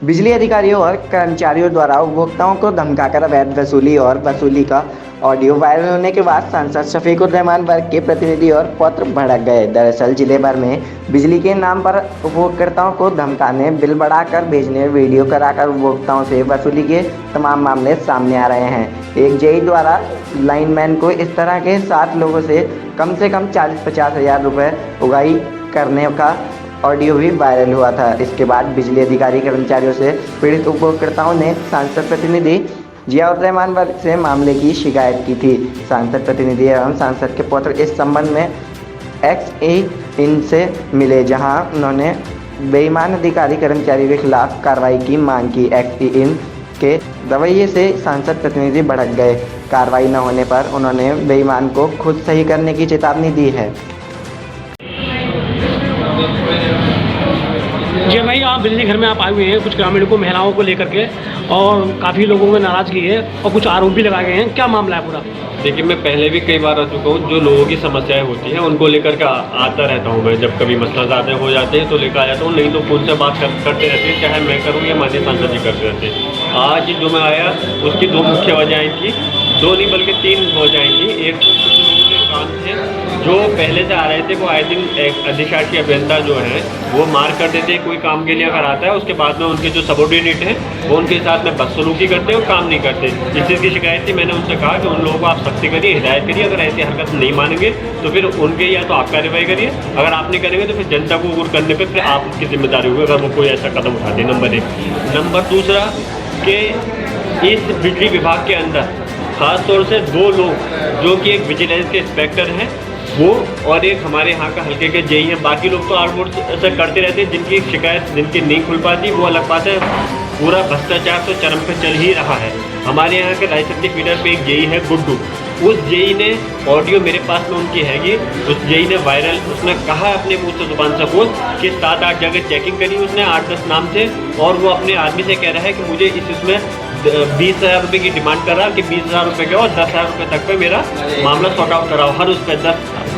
बिजली अधिकारियों और कर्मचारियों द्वारा उपभोक्ताओं को धमकाकर अवैध वसूली का ऑडियो वायरल होने के बाद सांसद शफीकुर रहमान वर्ग के प्रतिनिधि और पत्र भड़क गए। दरअसल जिले भर में बिजली के नाम पर उपभोक्ताओं को धमकाने, बिल बढ़ाकर भेजने, वीडियो कराकर उपभोक्ताओं से वसूली के तमाम मामले सामने आ रहे हैं। एक जेई द्वारा लाइनमैन को इस तरह के 7 लोगों से कम 40-50 हज़ार रुपये उगाही करने का ऑडियो भी वायरल हुआ था। इसके बाद बिजली अधिकारी कर्मचारियों से पीड़ित उपभोक्ताओं ने सांसद प्रतिनिधि जियाउर रहमान वर्ग से मामले की शिकायत की थी। सांसद प्रतिनिधि एवं सांसद के पुत्र इस संबंध में एक्स-इन से मिले, जहां उन्होंने बेईमान अधिकारी कर्मचारियों के खिलाफ कार्रवाई की मांग की। एक्स-इन के रवैये से सांसद प्रतिनिधि भड़क गए। कार्रवाई न होने पर उन्होंने बेईमान को खुद सही करने की चेतावनी दी है। जी भाई, आप बिजली घर में आप आए हुए हैं कुछ ग्रामीणों को, महिलाओं को लेकर के, और काफ़ी लोगों में नाराज़गी है और कुछ आरोप भी लगाए गए हैं। क्या मामला है पूरा? देखिए, मैं पहले भी कई बार आ चुका हूँ। जो लोगों की समस्याएं होती हैं उनको लेकर के आता रहता हूँ मैं। जब कभी मसला ज़्यादा हो जाते हैं तो लेकर आ जाता हूँ, नहीं तो खुद से बात करते रहते हैं, चाहे मैं करूँ या माननीय सांसद जी करते रहते हैं। आज जो मैं आया उसकी 2 मुख्य वजहें थी, 2 नहीं बल्कि 3 वजहें थी। एक तो कुछ लोगों के काम थे जो पहले से आ रहे थे, वो आई थिंक एक अधिशासी अभियंता जो है वो मार कर देते हैं कोई काम के लिए अगर आता है, उसके बाद में उनके जो सबऑर्डिनेट हैं वो उनके साथ में बदसलूकी करते हैं और काम नहीं करते। इस चीज़ की शिकायत थी। मैंने उनसे कहा कि उन लोगों को आप सख्ती करिए, हिदायत करिए, अगर ऐसी हरकत नहीं मानेंगे तो फिर उनके या तो आप कार्रवाई करिए, अगर आप नहीं करेंगे तो फिर जनता को गुर करने पर फिर आप उसकी जिम्मेदारी होगी अगर वो कोई ऐसा कदम उठाते हैं। नंबर 1। नंबर दूसरा कि इस बिजली विभाग के अंदर खासतौर से 2 लोग जो कि एक विजिलेंस के इंस्पेक्टर हैं वो और एक हमारे यहाँ का हल्के के जेई हैं। बाकी लोग तो ऑलमोस्ट ऐसा करते रहते हैं, जिनकी शिकायत जिनकी नहीं खुल पाती वो अलग बात है। पूरा भ्रष्टाचार तो चरम पे चल ही रहा है। हमारे यहाँ के रायचंदी फीडर पे एक जेई है गुड्डू, उस जेई ने ऑडियो मेरे पास में उनकी हैगी, उस जेई ने वायरल, उसने कहा अपने मुँह से जुबान से खुद कि 7-8 जगह चेकिंग करी उसने 8-10 नाम से, और वो अपने आदमी से कह रहा है कि मुझे इसमें 20,000 रुपये की डिमांड कर रहा है कि 20,000 रुपये के और 10,000 रुपये तक पे मेरा मामला सॉर्ट आउट कराओ, हर उस पर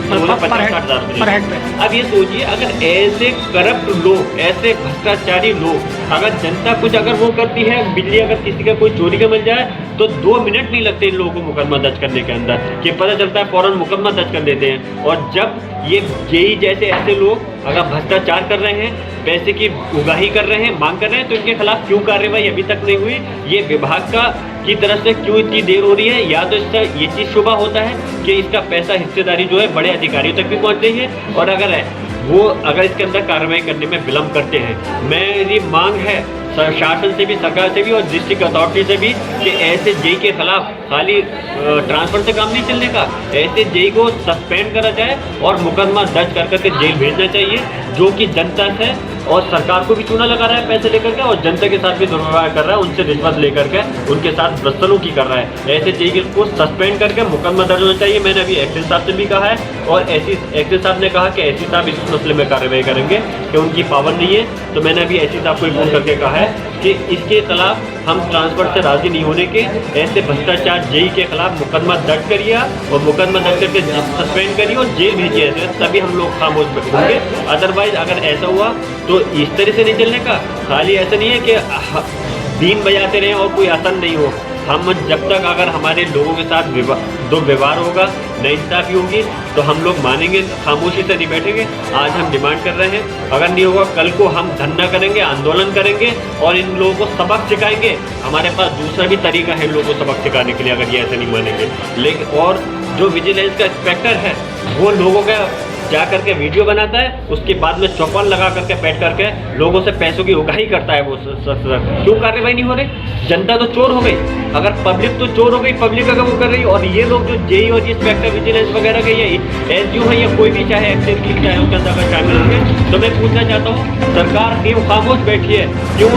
50-60 हज़ार रुपये। अब ये सोचिए, अगर ऐसे करप्ट लोग, ऐसे भ्रष्टाचारी लोग, अगर जनता कुछ अगर वो करती है, बिजली अगर किसी का कोई चोरी का मिल जाए तो 2 मिनट नहीं लगते इन लोगों को मुकदमा दर्ज करने के अंदर, कि पता चलता है फ़ौरन मुकदमा दर्ज कर देते हैं। और जब ये जेई जैसे ऐसे लोग अगर भ्रष्टाचार कर रहे हैं, पैसे की उगाही कर रहे हैं, मांग कर रहे हैं, तो इनके खिलाफ क्यों कार्रवाई अभी तक नहीं हुई? ये विभाग का की तरफ से क्यों इतनी देर हो रही है? या तो इसका ये चीज़ शुबा होता है कि इसका पैसा हिस्सेदारी जो है बड़े अधिकारियों तक भी पहुंच रही है, और अगर इसके अंदर कार्रवाई करने में विलम्ब करते हैं। मेरी मांग है शासन से भी, सरकार से भी और डिस्ट्रिक्ट अथॉरिटी से भी कि ऐसे जेई के खिलाफ खाली ट्रांसफर से काम नहीं चलने का, ऐसे जेई को सस्पेंड करा जाए और मुकदमा दर्ज कर करके जेल भेजना चाहिए, जो कि जनता से और सरकार को भी चूना लगा रहा है पैसे लेकर के, और जनता के साथ भी दुर्व्यवहार कर रहा है, उनसे रिश्वत लेकर के उनके साथ बदसलूकी कर रहा है। ऐसे जेई को सस्पेंड करके मुकदमा दर्ज होना चाहिए। मैंने अभी एक्सेस साहब से भी कहा है, और एक्सेस साहब ने कहा कि एसी साहब इस मसले में कार्रवाई करेंगे कि उनकी पावर नहीं है। तो मैंने अभी एसी साहब को फोन करके कहा है कि इसके खिलाफ हम ट्रांसफर से राजी नहीं होने के, ऐसे भ्रष्टाचार जेई के खिलाफ मुकदमा दर्ज करिए और मुकदमा दर्ज करके सस्पेंड करिए और जेल भेजिए, तभी हम लोग खामोश होंगे। अदरवाइज अगर ऐसा हुआ तो इस तरह से नहीं चलने का। खाली ऐसा नहीं है कि बीन बजाते रहें और कोई असर नहीं हो। हम जब तक अगर हमारे लोगों के साथ व्यवहार होगा, नाइंसाफ़ी होगी, तो हम लोग मानेंगे, खामोशी से नहीं बैठेंगे। आज हम डिमांड कर रहे हैं, अगर नहीं होगा कल को हम धरना करेंगे, आंदोलन करेंगे और इन लोगों को सबक सिखाएंगे। हमारे पास दूसरा भी तरीका है लोगों को सबक सिखाने के लिए, अगर ये ऐसे नहीं मानेंगे। लेकिन और जो विजिलेंस का इंस्पेक्टर है वो लोगों का जा करके वीडियो बनाता है, उसके बाद में चौपाल लगा करके बैठ करके लोगों से पैसों की उगाही करता है। वो क्यों कार्रवाई नहीं हो रही? जनता तो चोर हो गई, अगर पब्लिक तो चोर हो गई, पब्लिक अगर वो कर रही, और ये लोग जो जेई और इंस्पेक्टर विजिलेंस वगैरह के ये एसडीओ है या कोई भी चाहे एक्सेस की चाहे उसके अंदर अगर शामिल होंगे, तो मैं पूछना चाहता हूँ सरकार क्यों खामोश बैठी है? क्यों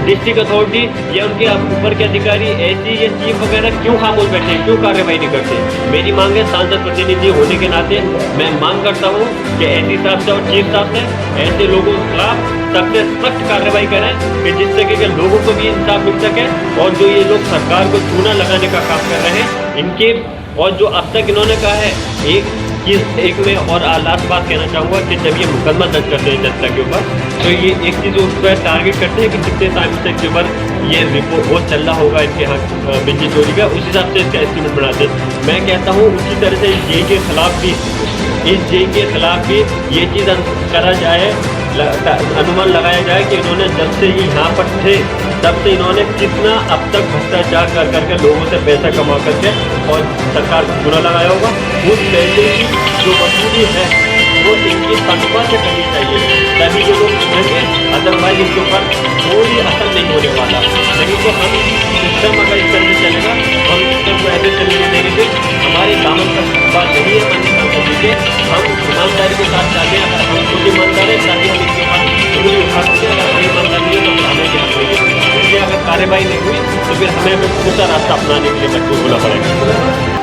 डिस्ट्रिक्ट अथॉरिटी या उनके ऊपर के अधिकारी एसडी या चीफ वगैरह क्यों खामोश बैठे हैं, क्यों कार्रवाई नहीं करते? मेरी मांग है, सांसद प्रतिनिधि होने के नाते मैं मांग करता हूँ कि एसडी साहब से और चीफ साहब से ऐसे लोगों के खिलाफ सबसे सख्त कार्रवाई करें कि जिससे कि लोगों को भी इंसाफ मिल सके। और जो ये लोग सरकार को चूना लगाने का काम कर रहे हैं इनके, और जो अब तक इन्होंने कहा है, एक कि एक मैं और लास्ट बात कहना चाहूँगा कि जब ये मुकदमा दर्ज करते हैं जनता के ऊपर, तो ये एक चीज़ उस पर टारगेट करते हैं कि कितने टाइम से इसके ऊपर ये रिपोर्ट बहुत चल रहा होगा इनके यहाँ बिजली चोरी का, उस हिसाब से इसका एस्टीमेट बनाते हैं। मैं कहता हूँ उसी तरह से इस जेई के खिलाफ भी ये चीज़ करा जाए, अनुमान लगाया जाए कि इन्होंने जब से ये यहाँ पर थे तब से इन्होंने कितना अब तक भ्रष्टाचार कर करके लोगों से पैसा कमा करके और सरकार को बुरा लगाया होगा। उस पैसे की जो वसूली है वो इनकी तनख्वाह से करनी चाहिए, तभी जो लोग सुनेंगे, अदरवाइज इनके ऊपर कोई असर नहीं होने वाला। नहीं तो हम सिस्टम अगर इस तरह से चलेगा, हम सिस्टम को ऐसे चलने देंगे कि हमारे दामन का बात नहीं है माननीय सांसद जी के, हम ईमानदारी के साथ चाहते हैं। अगर हम खुद ईमानदार हैं ताकि हम इनके पास उंगली उठा सकते हैं, अगर हम ईमानदार नहीं है तो फिर हमें क्या करेंगे। इसलिए अगर कार्रवाई नहीं हुई तो फिर हमें दूसरा रास्ता अपनाने के लिए मजबूर होना पड़ेगा।